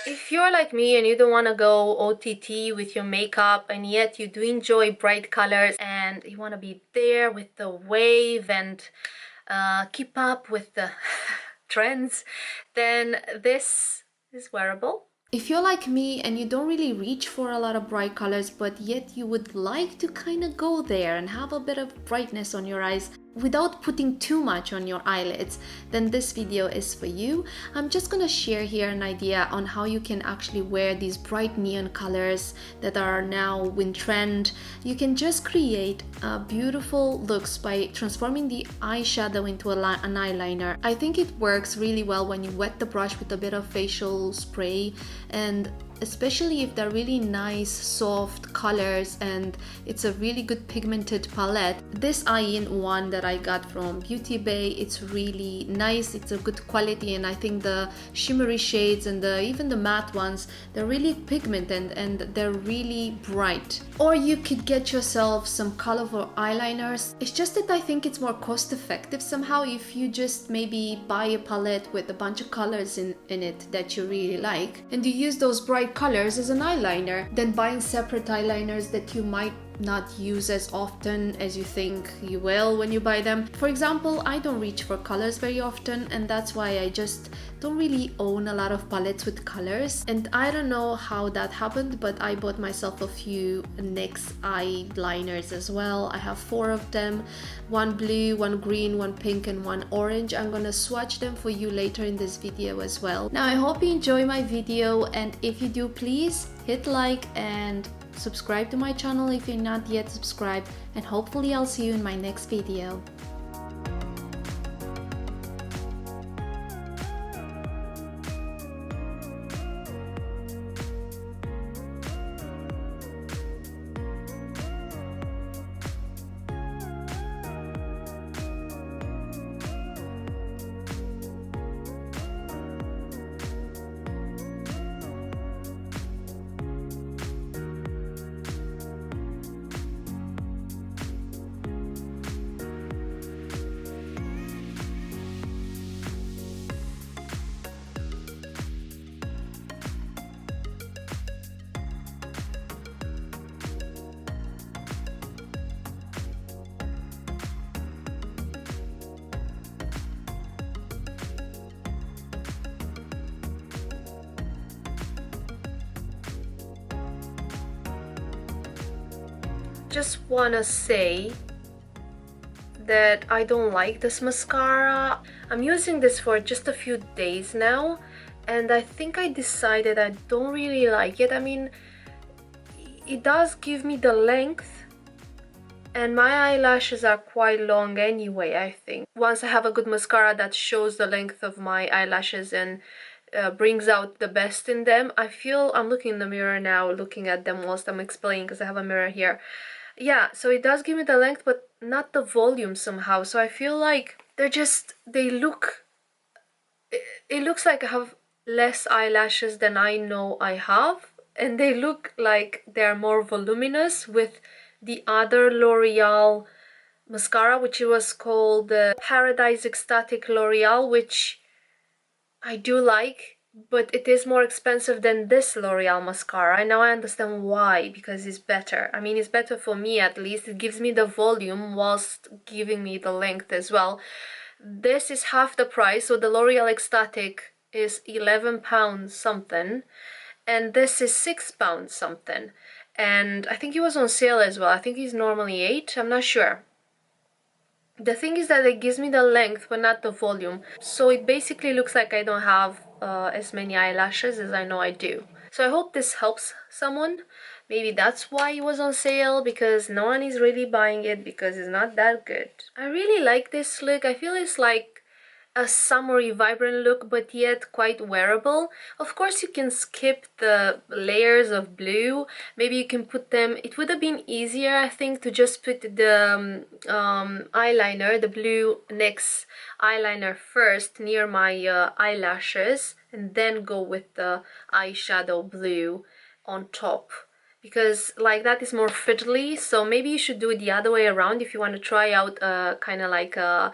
If you're like me and you don't want to go OTT with your makeup and yet you do enjoy bright colors and you want to be there with the wave and keep up with the trends, then this is Wearable. If you're like me and you don't really reach for a lot of bright colors, but yet you would like to kind of go there and have a bit of brightness on your eyes without putting too much on your eyelids, then this video is for you. I'm just gonna share here an idea on how you can actually wear these bright neon colors that are now in trend. You can just create beautiful looks by transforming the eyeshadow into an eyeliner. I think it works really well when you wet the brush with a bit of facial spray, and especially if they're really nice soft colors and it's a really good pigmented palette. This eye-in one that I got from Beauty Bay, it's really nice, it's a good quality, and I think the shimmery shades and even the matte ones, they're really pigmented and they're really bright. Or you could get yourself some colorful eyeliners. It's just that I think it's more cost effective somehow if you just maybe buy a palette with a bunch of colors in it that you really like, and you use those bright colors as an eyeliner, than buying separate eyeliners that you might not use as often as you think you will when you buy them. For example, I don't reach for colors very often, and that's why I just don't really own a lot of palettes with colors. And I don't know how that happened, but I bought myself a few NYX eyeliners as well. I have 4 of them, one blue, one green, one pink, and one orange. I'm gonna swatch them for you later in this video as well. Now I hope you enjoy my video, and if you do, please hit like and subscribe to my channel if you're not yet subscribed, and hopefully I'll see you in my next video. Just wanna say that I don't like this mascara. I'm using this for just a few days now, and I think I decided I don't really like it. I mean, it does give me the length, and my eyelashes are quite long anyway, I think. Once I have a good mascara that shows the length of my eyelashes and brings out the best in them, I feel I'm looking in the mirror now, looking at them whilst I'm explaining because I have a mirror here. Yeah, so it does give me the length, but not the volume somehow. So I feel like it looks like I have less eyelashes than I know I have, and they look like they're more voluminous with the other L'Oreal mascara, which was called the Paradise Ecstatic L'Oreal, which I do like, but it is more expensive than this L'Oreal mascara. And now I understand why, because it's better. I mean, it's better for me at least. It gives me the volume whilst giving me the length as well. This is half the price, so the L'Oreal Ecstatic is £11 something, and this is £6 something. And I think it was on sale as well. I think it's normally 8, I'm not sure. The thing is that it gives me the length but not the volume, so it basically looks like I don't have as many eyelashes as I know I do. So I hope this helps someone. Maybe that's why it was on sale, because no one is really buying it because it's not that good. I really like this look. I feel it's like a summery vibrant look, but yet quite wearable. Of course you can skip the layers of blue. Maybe you can put them, it would have been easier I think to just put the eyeliner, the blue NYX eyeliner first near my eyelashes, and then go with the eyeshadow blue on top, because like that is more fiddly. So maybe you should do it the other way around if you want to try out kind of like a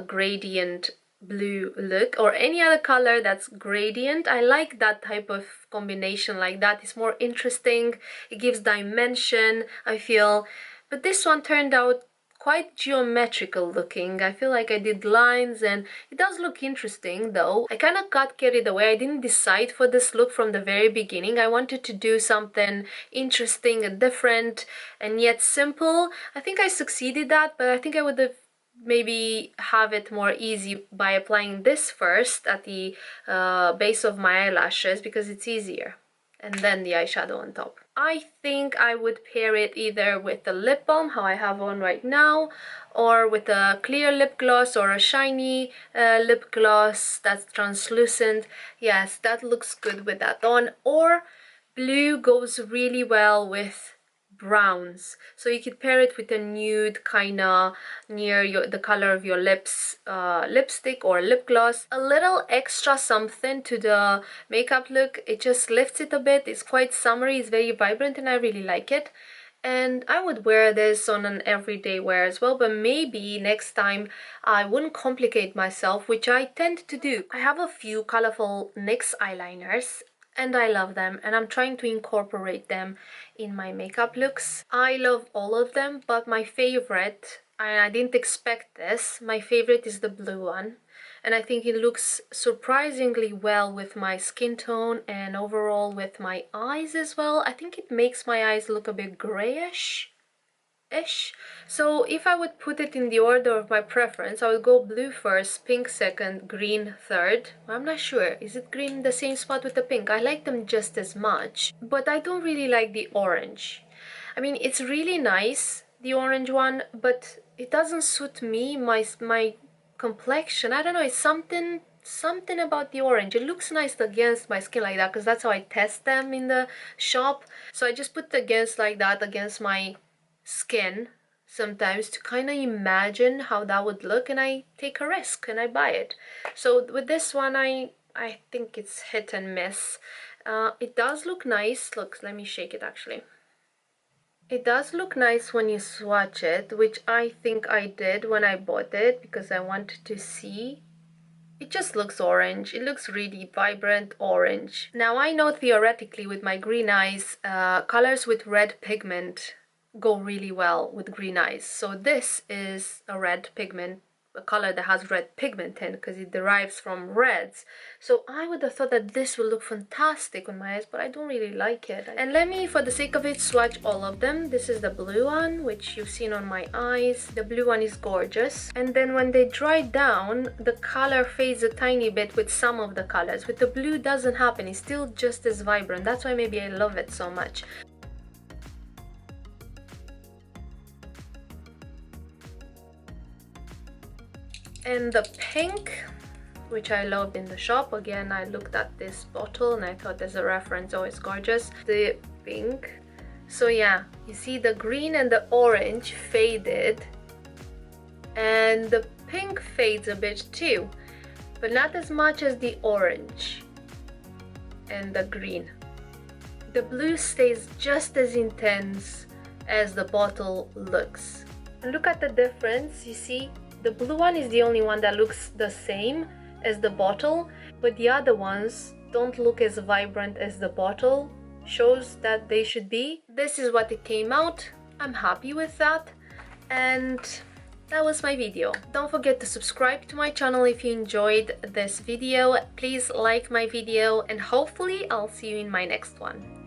gradient blue look, or any other color that's gradient. I like that type of combination like that. It's more interesting, it gives dimension, I feel. But this one turned out quite geometrical looking. I feel like I did lines, and it does look interesting though. I kind of got carried away. I didn't decide for this look from the very beginning. I wanted to do something interesting and different and yet simple. I think I succeeded at, but I think I would have maybe have it more easy by applying this first at the base of my eyelashes, because it's easier, and then the eyeshadow on top. I think I would pair it either with a lip balm, how I have on right now, or with a clear lip gloss or a shiny lip gloss that's translucent. Yes, that looks good with that on. Or blue goes really well with browns, so you could pair it with a nude kind of near the color of your lips lipstick or lip gloss. A little extra something to the makeup look, it just lifts it a bit. It's quite summery, it's very vibrant, and I really like it. And I would wear this on an everyday wear as well, but maybe next time I wouldn't complicate myself, which I tend to do. I have a few colorful NYX eyeliners and I love them, and I'm trying to incorporate them in my makeup looks. I love all of them, but my favorite, and I didn't expect this, my favorite is the blue one. And I think it looks surprisingly well with my skin tone and overall with my eyes as well. I think it makes my eyes look a bit grayish. So if I would put it in the order of my preference, I would go blue first, pink second, green third. I'm not sure, is it green in the same spot with the pink? I like them just as much, but I don't really like the orange. I mean, it's really nice, the orange one, but it doesn't suit me, my complexion. I don't know, it's something about the orange. It looks nice against my skin like that, because that's how I test them in the shop. So I just put the against like that against my skin sometimes to kind of imagine how that would look, and I take a risk and I buy it. So with this one, I think it's hit and miss. It does look nice. Look, let me shake it actually. It does look nice when you swatch it, which I think I did when I bought it because I wanted to see. It just looks orange. It looks really vibrant orange. Now I know theoretically with my green eyes, colors with red pigment go really well with green eyes. So this is a red pigment, a color that has red pigment in, because it derives from reds. So I would have thought that this would look fantastic on my eyes, but I don't really like it. And let me, for the sake of it, swatch all of them. This is the blue one, which you've seen on my eyes. The blue one is gorgeous. And then when they dry down, the color fades a tiny bit with some of the colors. With the blue, doesn't happen. It's still just as vibrant. That's why maybe I love it so much. And the pink, which I loved in the shop. Again, I looked at this bottle and I thought as a reference, oh, it's gorgeous. The pink. So yeah, you see the green and the orange faded, and the pink fades a bit too, but not as much as the orange and the green. The blue stays just as intense as the bottle looks. Look at the difference, you see? The blue one is the only one that looks the same as the bottle, but the other ones don't look as vibrant as the bottle shows that they should be. This is what it came out. I'm happy with that, and that was my video. Don't forget to subscribe to my channel if you enjoyed this video. Please like my video, and hopefully I'll see you in my next one.